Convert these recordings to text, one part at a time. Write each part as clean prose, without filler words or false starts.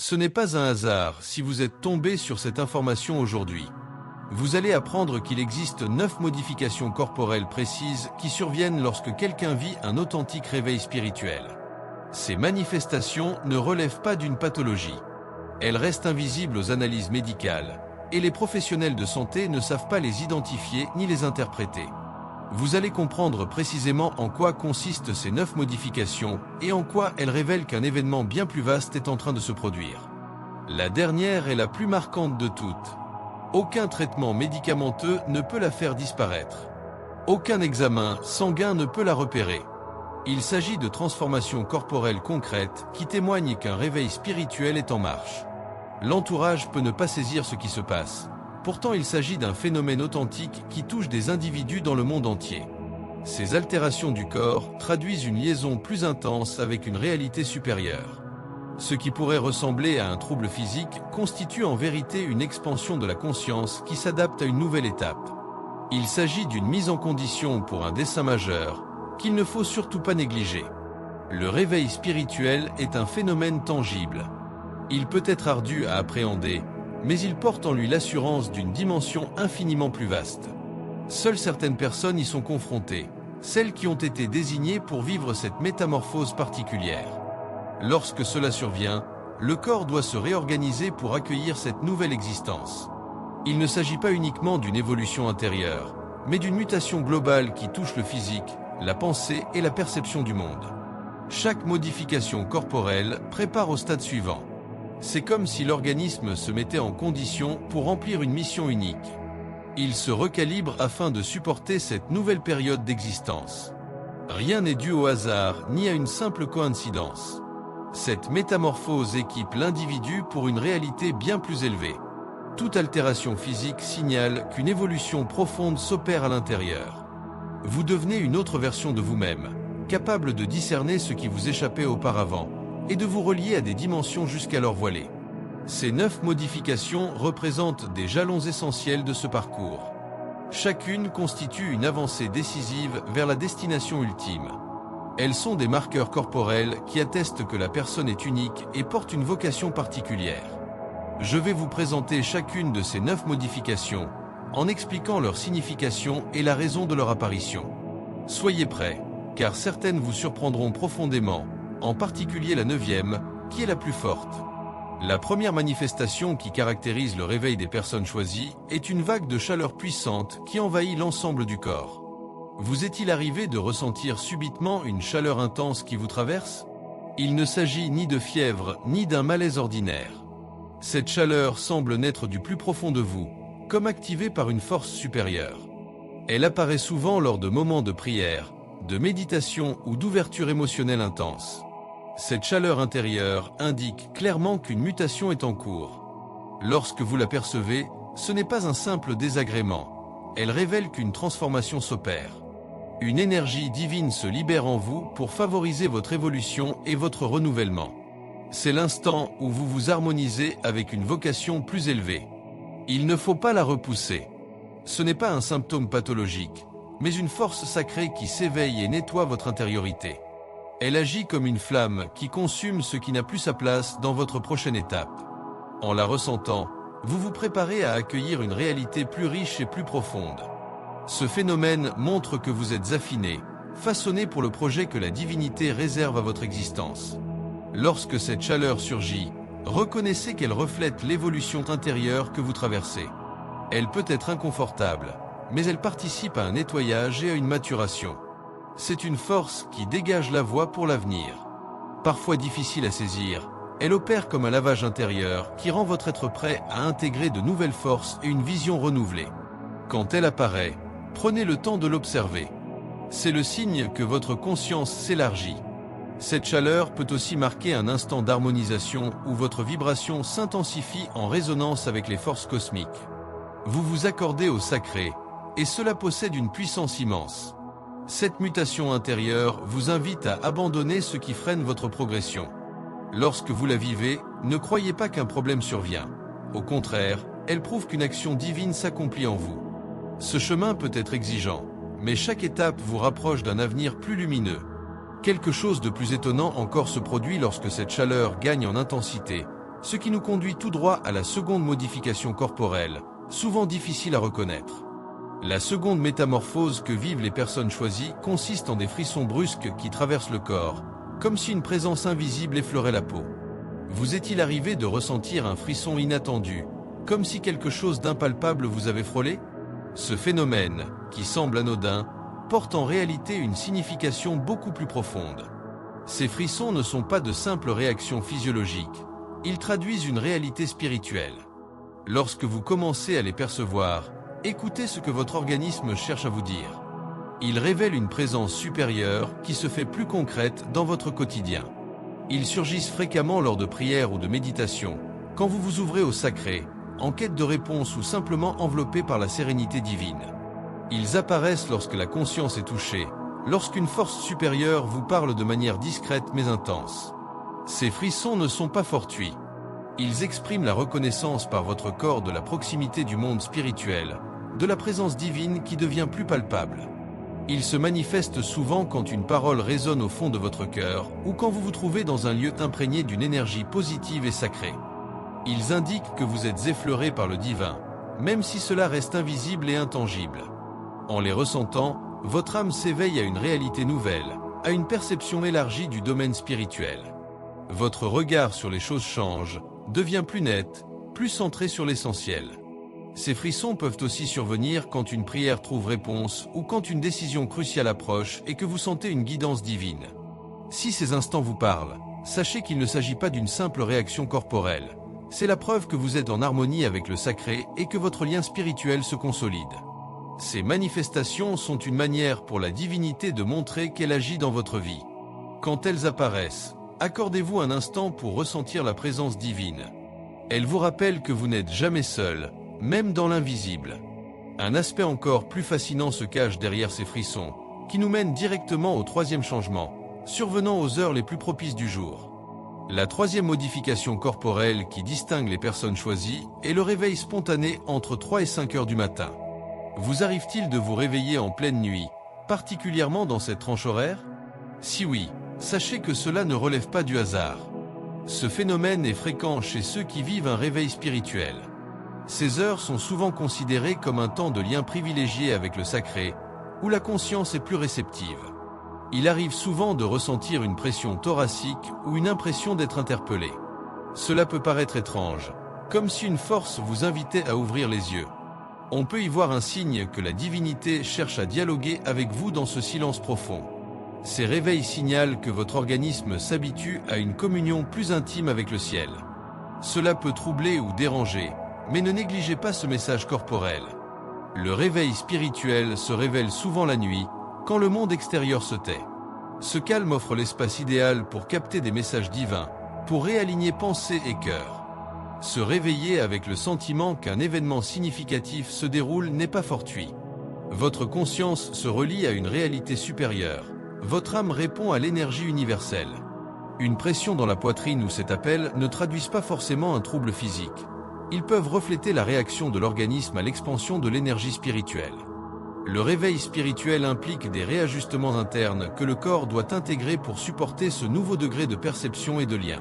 Ce n'est pas un hasard si vous êtes tombé sur cette information aujourd'hui. Vous allez apprendre qu'il existe 9 modifications corporelles précises qui surviennent lorsque quelqu'un vit un authentique réveil spirituel. Ces manifestations ne relèvent pas d'une pathologie. Elles restent invisibles aux analyses médicales, et les professionnels de santé ne savent pas les identifier ni les interpréter. Vous allez comprendre précisément en quoi consistent ces 9 modifications et en quoi elles révèlent qu'un événement bien plus vaste est en train de se produire. La dernière est la plus marquante de toutes. Aucun traitement médicamenteux ne peut la faire disparaître. Aucun examen sanguin ne peut la repérer. Il s'agit de transformations corporelles concrètes qui témoignent qu'un réveil spirituel est en marche. L'entourage peut ne pas saisir ce qui se passe. Pourtant, il s'agit d'un phénomène authentique qui touche des individus dans le monde entier. Ces altérations du corps traduisent une liaison plus intense avec une réalité supérieure. Ce qui pourrait ressembler à un trouble physique constitue en vérité une expansion de la conscience qui s'adapte à une nouvelle étape. Il s'agit d'une mise en condition pour un dessein majeur qu'il ne faut surtout pas négliger. Le réveil spirituel est un phénomène tangible. Il peut être ardu à appréhender, mais il porte en lui l'assurance d'une dimension infiniment plus vaste. Seules certaines personnes y sont confrontées, celles qui ont été désignées pour vivre cette métamorphose particulière. Lorsque cela survient, le corps doit se réorganiser pour accueillir cette nouvelle existence. Il ne s'agit pas uniquement d'une évolution intérieure, mais d'une mutation globale qui touche le physique, la pensée et la perception du monde. Chaque modification corporelle prépare au stade suivant. C'est comme si l'organisme se mettait en condition pour remplir une mission unique. Il se recalibre afin de supporter cette nouvelle période d'existence. Rien n'est dû au hasard ni à une simple coïncidence. Cette métamorphose équipe l'individu pour une réalité bien plus élevée. Toute altération physique signale qu'une évolution profonde s'opère à l'intérieur. Vous devenez une autre version de vous-même, capable de discerner ce qui vous échappait auparavant, et de vous relier à des dimensions jusqu'alors voilées. Ces 9 modifications représentent des jalons essentiels de ce parcours. Chacune constitue une avancée décisive vers la destination ultime. Elles sont des marqueurs corporels qui attestent que la personne est unique et porte une vocation particulière. Je vais vous présenter chacune de ces 9 modifications, en expliquant leur signification et la raison de leur apparition. Soyez prêts, car certaines vous surprendront profondément, en particulier la 9e, qui est la plus forte. La première manifestation qui caractérise le réveil des personnes choisies est une vague de chaleur puissante qui envahit l'ensemble du corps. Vous est-il arrivé de ressentir subitement une chaleur intense qui vous traverse? Il ne s'agit ni de fièvre ni d'un malaise ordinaire. Cette chaleur semble naître du plus profond de vous, comme activée par une force supérieure. Elle apparaît souvent lors de moments de prière, de méditation ou d'ouverture émotionnelle intense. Cette chaleur intérieure indique clairement qu'une mutation est en cours. Lorsque vous la percevez, ce n'est pas un simple désagrément. Elle révèle qu'une transformation s'opère. Une énergie divine se libère en vous pour favoriser votre évolution et votre renouvellement. C'est l'instant où vous vous harmonisez avec une vocation plus élevée. Il ne faut pas la repousser. Ce n'est pas un symptôme pathologique, mais une force sacrée qui s'éveille et nettoie votre intériorité. Elle agit comme une flamme qui consume ce qui n'a plus sa place dans votre prochaine étape. En la ressentant, vous vous préparez à accueillir une réalité plus riche et plus profonde. Ce phénomène montre que vous êtes affiné, façonné pour le projet que la divinité réserve à votre existence. Lorsque cette chaleur surgit, reconnaissez qu'elle reflète l'évolution intérieure que vous traversez. Elle peut être inconfortable, mais elle participe à un nettoyage et à une maturation. C'est une force qui dégage la voie pour l'avenir. Parfois difficile à saisir, elle opère comme un lavage intérieur qui rend votre être prêt à intégrer de nouvelles forces et une vision renouvelée. Quand elle apparaît, prenez le temps de l'observer. C'est le signe que votre conscience s'élargit. Cette chaleur peut aussi marquer un instant d'harmonisation où votre vibration s'intensifie en résonance avec les forces cosmiques. Vous vous accordez au sacré, et cela possède une puissance immense. Cette mutation intérieure vous invite à abandonner ce qui freine votre progression. Lorsque vous la vivez, ne croyez pas qu'un problème survient. Au contraire, elle prouve qu'une action divine s'accomplit en vous. Ce chemin peut être exigeant, mais chaque étape vous rapproche d'un avenir plus lumineux. Quelque chose de plus étonnant encore se produit lorsque cette chaleur gagne en intensité, Ce qui nous conduit tout droit à la seconde modification corporelle, souvent difficile à reconnaître. La seconde métamorphose que vivent les personnes choisies consiste en des frissons brusques qui traversent le corps, comme si une présence invisible effleurait la peau. Vous est-il arrivé de ressentir un frisson inattendu, comme si quelque chose d'impalpable vous avait frôlé? Ce phénomène, qui semble anodin, porte en réalité une signification beaucoup plus profonde. Ces frissons ne sont pas de simples réactions physiologiques, ils traduisent une réalité spirituelle. Lorsque vous commencez à les percevoir, écoutez ce que votre organisme cherche à vous dire. Ils révèlent une présence supérieure qui se fait plus concrète dans votre quotidien. Ils surgissent fréquemment lors de prières ou de méditations, quand vous vous ouvrez au sacré, en quête de réponse ou simplement enveloppé par la sérénité divine. Ils apparaissent lorsque la conscience est touchée, lorsqu'une force supérieure vous parle de manière discrète mais intense. Ces frissons ne sont pas fortuits. Ils expriment la reconnaissance par votre corps de la proximité du monde spirituel, de la présence divine qui devient plus palpable. Ils se manifestent souvent quand une parole résonne au fond de votre cœur ou quand vous vous trouvez dans un lieu imprégné d'une énergie positive et sacrée. Ils indiquent que vous êtes effleuré par le divin, même si cela reste invisible et intangible. En les ressentant, votre âme s'éveille à une réalité nouvelle, à une perception élargie du domaine spirituel. Votre regard sur les choses change, devient plus net, plus centré sur l'essentiel. Ces frissons peuvent aussi survenir quand une prière trouve réponse ou quand une décision cruciale approche et que vous sentez une guidance divine. Si ces instants vous parlent, sachez qu'il ne s'agit pas d'une simple réaction corporelle. C'est la preuve que vous êtes en harmonie avec le sacré et que votre lien spirituel se consolide. Ces manifestations sont une manière pour la divinité de montrer qu'elle agit dans votre vie. Quand elles apparaissent, accordez-vous un instant pour ressentir la présence divine. Elle vous rappelle que vous n'êtes jamais seul, même dans l'invisible. Un aspect encore plus fascinant se cache derrière ces frissons, qui nous mènent directement au troisième changement, survenant aux heures les plus propices du jour. La troisième modification corporelle qui distingue les personnes choisies est le réveil spontané entre 3 et 5 heures du matin. Vous arrive-t-il de vous réveiller en pleine nuit, particulièrement dans cette tranche horaire? Si oui, sachez que cela ne relève pas du hasard. Ce phénomène est fréquent chez ceux qui vivent un réveil spirituel. Ces heures sont souvent considérées comme un temps de lien privilégié avec le sacré, où la conscience est plus réceptive. Il arrive souvent de ressentir une pression thoracique ou une impression d'être interpellé. Cela peut paraître étrange, comme si une force vous invitait à ouvrir les yeux. On peut y voir un signe que la divinité cherche à dialoguer avec vous dans ce silence profond. Ces réveils signalent que votre organisme s'habitue à une communion plus intime avec le ciel. Cela peut troubler ou déranger, mais ne négligez pas ce message corporel. Le réveil spirituel se révèle souvent la nuit, quand le monde extérieur se tait. Ce calme offre l'espace idéal pour capter des messages divins, pour réaligner pensée et cœur. Se réveiller avec le sentiment qu'un événement significatif se déroule n'est pas fortuit. Votre conscience se relie à une réalité supérieure. Votre âme répond à l'énergie universelle. Une pression dans la poitrine ou cet appel ne traduisent pas forcément un trouble physique. Ils peuvent refléter la réaction de l'organisme à l'expansion de l'énergie spirituelle. Le réveil spirituel implique des réajustements internes que le corps doit intégrer pour supporter ce nouveau degré de perception et de lien.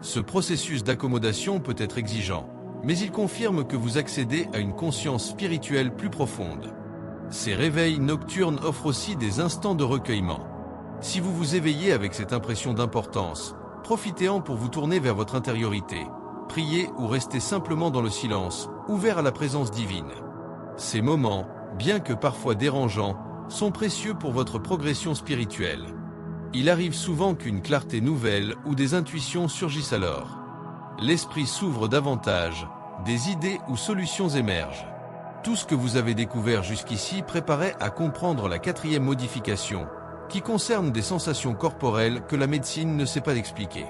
Ce processus d'accommodation peut être exigeant, mais il confirme que vous accédez à une conscience spirituelle plus profonde. Ces réveils nocturnes offrent aussi des instants de recueillement. Si vous vous éveillez avec cette impression d'importance, profitez-en pour vous tourner vers votre intériorité, prier ou rester simplement dans le silence, ouvert à la présence divine. Ces moments, bien que parfois dérangeants, sont précieux pour votre progression spirituelle. Il arrive souvent qu'une clarté nouvelle ou des intuitions surgissent alors. L'esprit s'ouvre davantage, des idées ou solutions émergent. Tout ce que vous avez découvert jusqu'ici préparait à comprendre la quatrième modification, qui concerne des sensations corporelles que la médecine ne sait pas expliquer.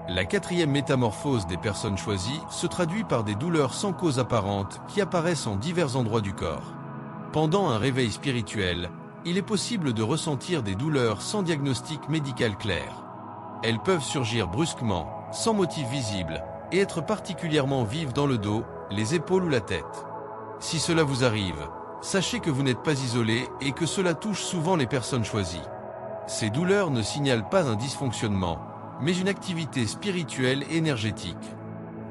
La quatrième métamorphose des personnes choisies se traduit par des douleurs sans cause apparente qui apparaissent en divers endroits du corps. Pendant un réveil spirituel, il est possible de ressentir des douleurs sans diagnostic médical clair. Elles peuvent surgir brusquement, sans motif visible, et être particulièrement vives dans le dos, les épaules ou la tête. Si cela vous arrive, sachez que vous n'êtes pas isolé et que cela touche souvent les personnes choisies. Ces douleurs ne signalent pas un dysfonctionnement, mais une activité spirituelle et énergétique.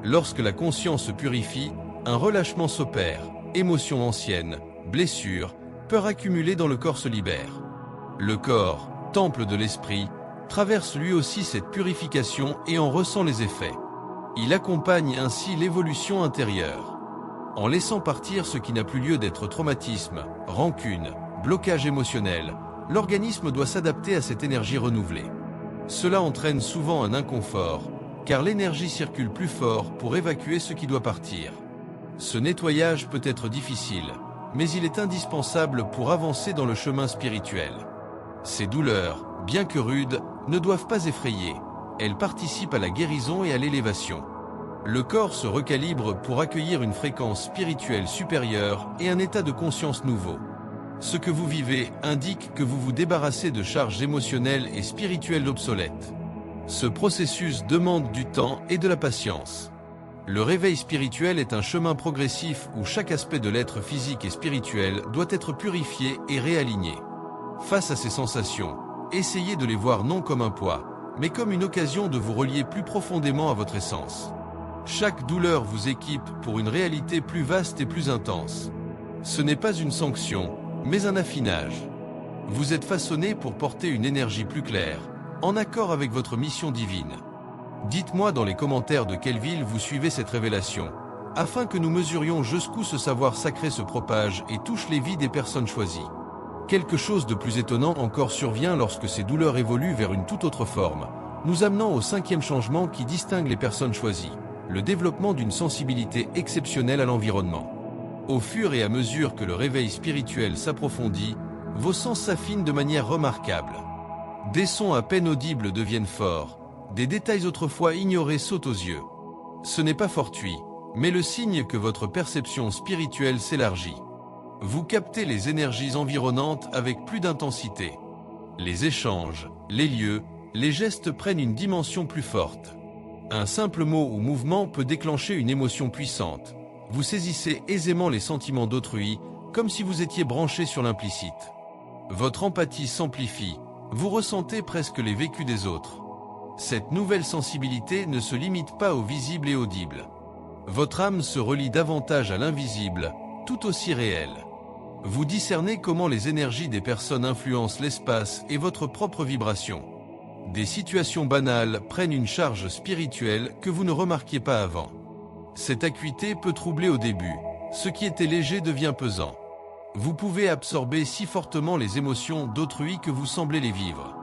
Lorsque la conscience se purifie, un relâchement s'opère, émotions anciennes, blessures, peurs accumulées dans le corps se libèrent. Le corps, temple de l'esprit, traverse lui aussi cette purification et en ressent les effets. Il accompagne ainsi l'évolution intérieure. En laissant partir ce qui n'a plus lieu d'être traumatisme, rancune, blocage émotionnel, l'organisme doit s'adapter à cette énergie renouvelée. Cela entraîne souvent un inconfort, car l'énergie circule plus fort pour évacuer ce qui doit partir. Ce nettoyage peut être difficile, mais il est indispensable pour avancer dans le chemin spirituel. Ces douleurs, bien que rudes, ne doivent pas effrayer. Elles participent à la guérison et à l'élévation. Le corps se recalibre pour accueillir une fréquence spirituelle supérieure et un état de conscience nouveau. Ce que vous vivez indique que vous vous débarrassez de charges émotionnelles et spirituelles obsolètes. Ce processus demande du temps et de la patience. Le réveil spirituel est un chemin progressif où chaque aspect de l'être physique et spirituel doit être purifié et réaligné. Face à ces sensations, essayez de les voir non comme un poids, mais comme une occasion de vous relier plus profondément à votre essence. Chaque douleur vous équipe pour une réalité plus vaste et plus intense. Ce n'est pas une sanction, mais un affinage. Vous êtes façonné pour porter une énergie plus claire, en accord avec votre mission divine. Dites-moi dans les commentaires de quelle ville vous suivez cette révélation, afin que nous mesurions jusqu'où ce savoir sacré se propage et touche les vies des personnes choisies. Quelque chose de plus étonnant encore survient lorsque ces douleurs évoluent vers une toute autre forme, nous amenant au 5e changement qui distingue les personnes choisies, le développement d'une sensibilité exceptionnelle à l'environnement. Au fur et à mesure que le réveil spirituel s'approfondit, vos sens s'affinent de manière remarquable. Des sons à peine audibles deviennent forts, des détails autrefois ignorés sautent aux yeux. Ce n'est pas fortuit, mais le signe que votre perception spirituelle s'élargit. Vous captez les énergies environnantes avec plus d'intensité. Les échanges, les lieux, les gestes prennent une dimension plus forte. Un simple mot ou mouvement peut déclencher une émotion puissante. Vous saisissez aisément les sentiments d'autrui, comme si vous étiez branché sur l'implicite. Votre empathie s'amplifie, vous ressentez presque les vécus des autres. Cette nouvelle sensibilité ne se limite pas au visible et audible. Votre âme se relie davantage à l'invisible, tout aussi réel. Vous discernez comment les énergies des personnes influencent l'espace et votre propre vibration. Des situations banales prennent une charge spirituelle que vous ne remarquiez pas avant. Cette acuité peut troubler au début, ce qui était léger devient pesant. Vous pouvez absorber si fortement les émotions d'autrui que vous semblez les vivre.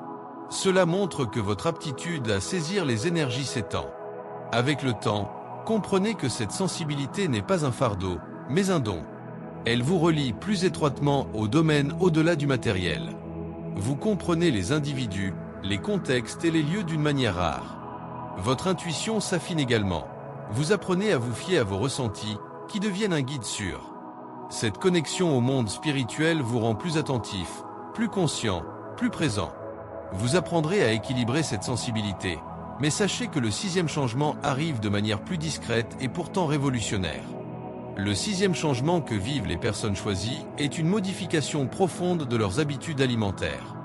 Cela montre que votre aptitude à saisir les énergies s'étend. Avec le temps, comprenez que cette sensibilité n'est pas un fardeau, mais un don. Elle vous relie plus étroitement au domaine au-delà du matériel. Vous comprenez les individus, les contextes et les lieux d'une manière rare. Votre intuition s'affine également. Vous apprenez à vous fier à vos ressentis, qui deviennent un guide sûr. Cette connexion au monde spirituel vous rend plus attentif, plus conscient, plus présent. Vous apprendrez à équilibrer cette sensibilité, mais sachez que le 6e changement arrive de manière plus discrète et pourtant révolutionnaire. Le 6e changement que vivent les personnes choisies est une modification profonde de leurs habitudes alimentaires.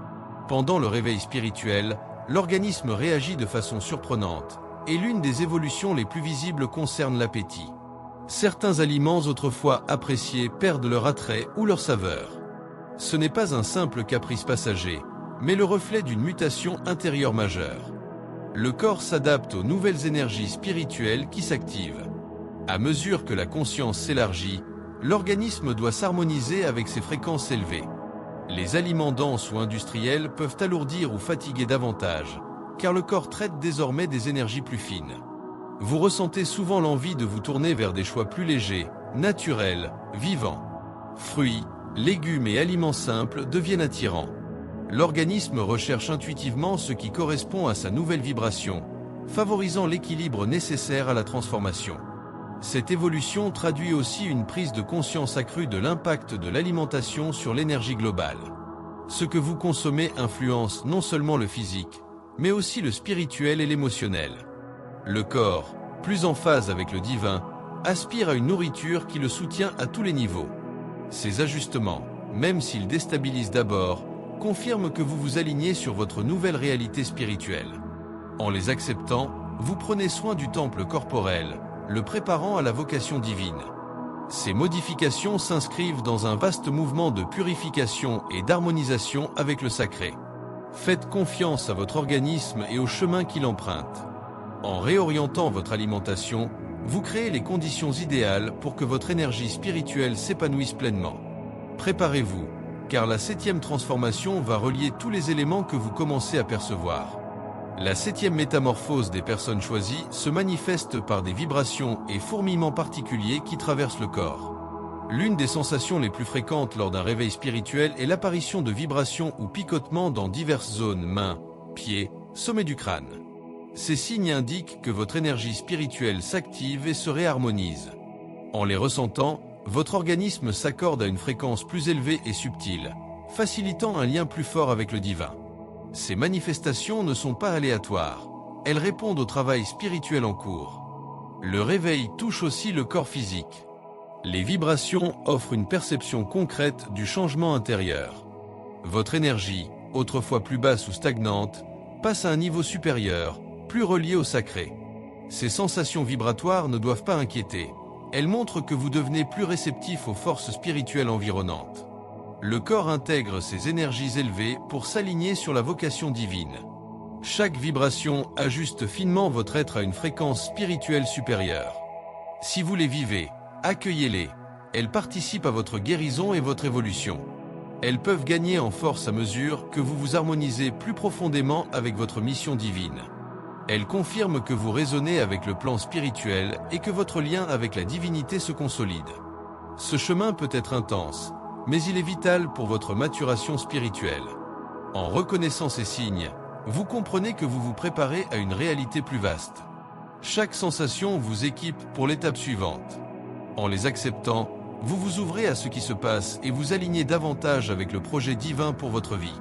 Pendant le réveil spirituel, l'organisme réagit de façon surprenante, et l'une des évolutions les plus visibles concerne l'appétit. Certains aliments autrefois appréciés perdent leur attrait ou leur saveur. Ce n'est pas un simple caprice passager, mais le reflet d'une mutation intérieure majeure. Le corps s'adapte aux nouvelles énergies spirituelles qui s'activent. À mesure que la conscience s'élargit, l'organisme doit s'harmoniser avec ses fréquences élevées. Les aliments denses ou industriels peuvent alourdir ou fatiguer davantage, car le corps traite désormais des énergies plus fines. Vous ressentez souvent l'envie de vous tourner vers des choix plus légers, naturels, vivants. Fruits, légumes et aliments simples deviennent attirants. L'organisme recherche intuitivement ce qui correspond à sa nouvelle vibration, favorisant l'équilibre nécessaire à la transformation. Cette évolution traduit aussi une prise de conscience accrue de l'impact de l'alimentation sur l'énergie globale. Ce que vous consommez influence non seulement le physique, mais aussi le spirituel et l'émotionnel. Le corps, plus en phase avec le divin, aspire à une nourriture qui le soutient à tous les niveaux. Ces ajustements, même s'ils déstabilisent d'abord, confirment que vous vous alignez sur votre nouvelle réalité spirituelle. En les acceptant, vous prenez soin du temple corporel, le préparant à la vocation divine. Ces modifications s'inscrivent dans un vaste mouvement de purification et d'harmonisation avec le sacré. Faites confiance à votre organisme et au chemin qu'il emprunte. En réorientant votre alimentation, vous créez les conditions idéales pour que votre énergie spirituelle s'épanouisse pleinement. Préparez-vous, car la 7e transformation va relier tous les éléments que vous commencez à percevoir. La 7e métamorphose des personnes choisies se manifeste par des vibrations et fourmillements particuliers qui traversent le corps. L'une des sensations les plus fréquentes lors d'un réveil spirituel est l'apparition de vibrations ou picotements dans diverses zones, mains, pieds, sommet du crâne. Ces signes indiquent que votre énergie spirituelle s'active et se réharmonise. En les ressentant, votre organisme s'accorde à une fréquence plus élevée et subtile, facilitant un lien plus fort avec le divin. Ces manifestations ne sont pas aléatoires, elles répondent au travail spirituel en cours. Le réveil touche aussi le corps physique. Les vibrations offrent une perception concrète du changement intérieur. Votre énergie, autrefois plus basse ou stagnante, passe à un niveau supérieur, plus relié au sacré. Ces sensations vibratoires ne doivent pas inquiéter. Elles montrent que vous devenez plus réceptif aux forces spirituelles environnantes. Le corps intègre ces énergies élevées pour s'aligner sur la vocation divine. Chaque vibration ajuste finement votre être à une fréquence spirituelle supérieure. Si vous les vivez, accueillez-les. Elles participent à votre guérison et votre évolution. Elles peuvent gagner en force à mesure que vous vous harmonisez plus profondément avec votre mission divine. Elles confirment que vous résonnez avec le plan spirituel et que votre lien avec la divinité se consolide. Ce chemin peut être intense, mais il est vital pour votre maturation spirituelle. En reconnaissant ces signes, vous comprenez que vous vous préparez à une réalité plus vaste. Chaque sensation vous équipe pour l'étape suivante. En les acceptant, vous vous ouvrez à ce qui se passe et vous alignez davantage avec le projet divin pour votre vie.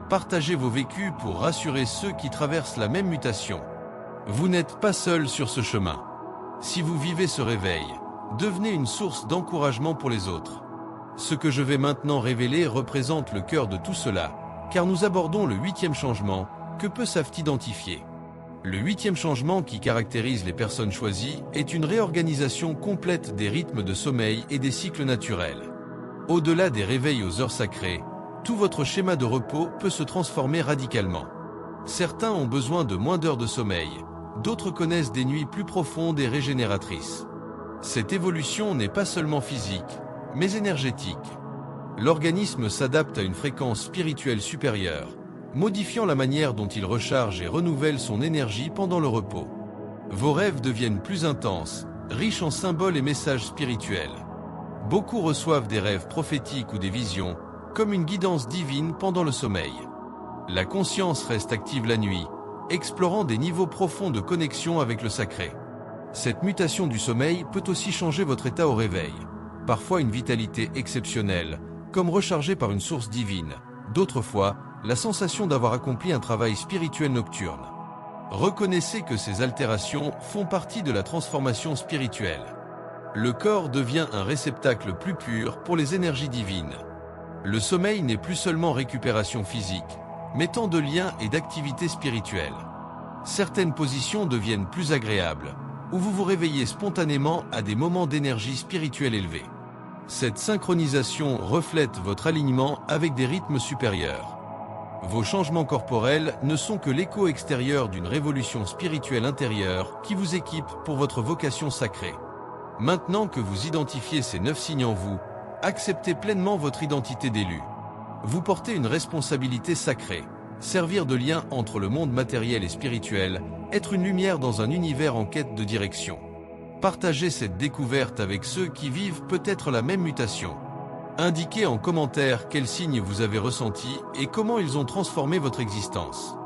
Partagez vos vécus pour rassurer ceux qui traversent la même mutation. Vous n'êtes pas seul sur ce chemin. Si vous vivez ce réveil, devenez une source d'encouragement pour les autres. Ce que je vais maintenant révéler représente le cœur de tout cela, car nous abordons le 8e changement, que peu savent identifier. Le 8e changement qui caractérise les personnes choisies est une réorganisation complète des rythmes de sommeil et des cycles naturels. Au-delà des réveils aux heures sacrées, tout votre schéma de repos peut se transformer radicalement. Certains ont besoin de moins d'heures de sommeil, d'autres connaissent des nuits plus profondes et régénératrices. Cette évolution n'est pas seulement physique, mais énergétique. L'organisme s'adapte à une fréquence spirituelle supérieure, modifiant la manière dont il recharge et renouvelle son énergie pendant le repos. Vos rêves deviennent plus intenses, riches en symboles et messages spirituels. Beaucoup reçoivent des rêves prophétiques ou des visions, comme une guidance divine pendant le sommeil. La conscience reste active la nuit, explorant des niveaux profonds de connexion avec le sacré. Cette mutation du sommeil peut aussi changer votre état au réveil. Parfois une vitalité exceptionnelle, comme rechargée par une source divine. D'autres fois, la sensation d'avoir accompli un travail spirituel nocturne. Reconnaissez que ces altérations font partie de la transformation spirituelle. Le corps devient un réceptacle plus pur pour les énergies divines. Le sommeil n'est plus seulement récupération physique, mais tant de liens et d'activités spirituelles. Certaines positions deviennent plus agréables, où vous vous réveillez spontanément à des moments d'énergie spirituelle élevés. Cette synchronisation reflète votre alignement avec des rythmes supérieurs. Vos changements corporels ne sont que l'écho extérieur d'une révolution spirituelle intérieure qui vous équipe pour votre vocation sacrée. Maintenant que vous identifiez ces 9 signes en vous, acceptez pleinement votre identité d'élu. Vous portez une responsabilité sacrée, servir de lien entre le monde matériel et spirituel, être une lumière dans un univers en quête de direction. Partagez cette découverte avec ceux qui vivent peut-être la même mutation. Indiquez en commentaire quels signes vous avez ressentis et comment ils ont transformé votre existence.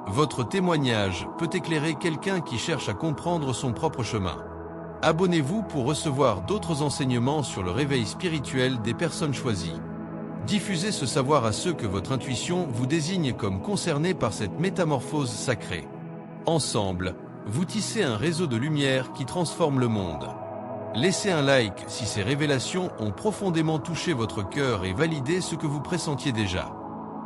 Votre témoignage peut éclairer quelqu'un qui cherche à comprendre son propre chemin. Abonnez-vous pour recevoir d'autres enseignements sur le réveil spirituel des personnes choisies. Diffusez ce savoir à ceux que votre intuition vous désigne comme concernés par cette métamorphose sacrée. Ensemble, vous tissez un réseau de lumière qui transforme le monde. Laissez un like si ces révélations ont profondément touché votre cœur et validé ce que vous pressentiez déjà.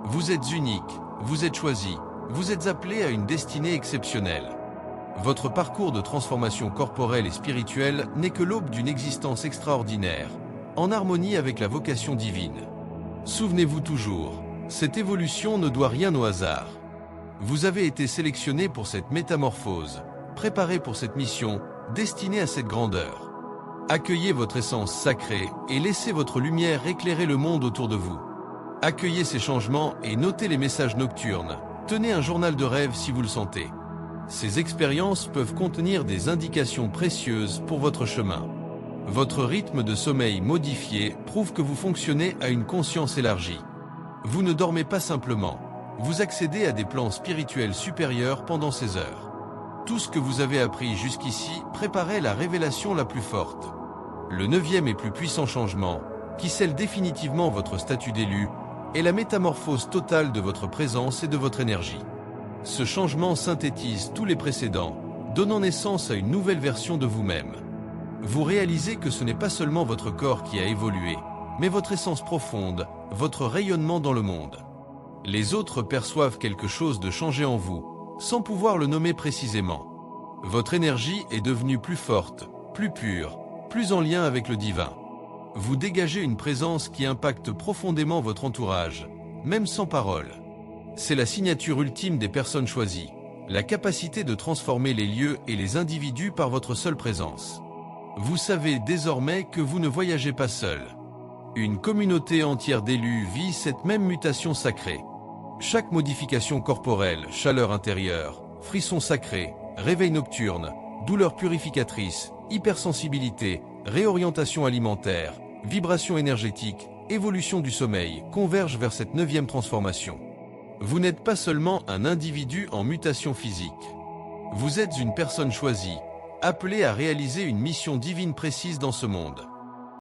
Vous êtes unique, vous êtes choisi, vous êtes appelé à une destinée exceptionnelle. Votre parcours de transformation corporelle et spirituelle n'est que l'aube d'une existence extraordinaire, en harmonie avec la vocation divine. Souvenez-vous toujours, cette évolution ne doit rien au hasard. Vous avez été sélectionné pour cette métamorphose, préparé pour cette mission, destinée à cette grandeur. Accueillez votre essence sacrée et laissez votre lumière éclairer le monde autour de vous. Accueillez ces changements et notez les messages nocturnes. Tenez un journal de rêve si vous le sentez. Ces expériences peuvent contenir des indications précieuses pour votre chemin. Votre rythme de sommeil modifié prouve que vous fonctionnez à une conscience élargie. Vous ne dormez pas simplement, vous accédez à des plans spirituels supérieurs pendant ces heures. Tout ce que vous avez appris jusqu'ici préparait la révélation la plus forte. Le 9e et plus puissant changement, qui scelle définitivement votre statut d'élu, est la métamorphose totale de votre présence et de votre énergie. Ce changement synthétise tous les précédents, donnant naissance à une nouvelle version de vous-même. Vous réalisez que ce n'est pas seulement votre corps qui a évolué, mais votre essence profonde, votre rayonnement dans le monde. Les autres perçoivent quelque chose de changé en vous, sans pouvoir le nommer précisément. Votre énergie est devenue plus forte, plus pure, plus en lien avec le divin. Vous dégagez une présence qui impacte profondément votre entourage, même sans parole. C'est la signature ultime des personnes choisies, la capacité de transformer les lieux et les individus par votre seule présence. Vous savez désormais que vous ne voyagez pas seul. Une communauté entière d'élus vit cette même mutation sacrée. Chaque modification corporelle, chaleur intérieure, frisson sacré, réveil nocturne, douleur purificatrice, hypersensibilité, réorientation alimentaire, vibration énergétique, évolution du sommeil, convergent vers cette 9e transformation. Vous n'êtes pas seulement un individu en mutation physique. Vous êtes une personne choisie, appelée à réaliser une mission divine précise dans ce monde.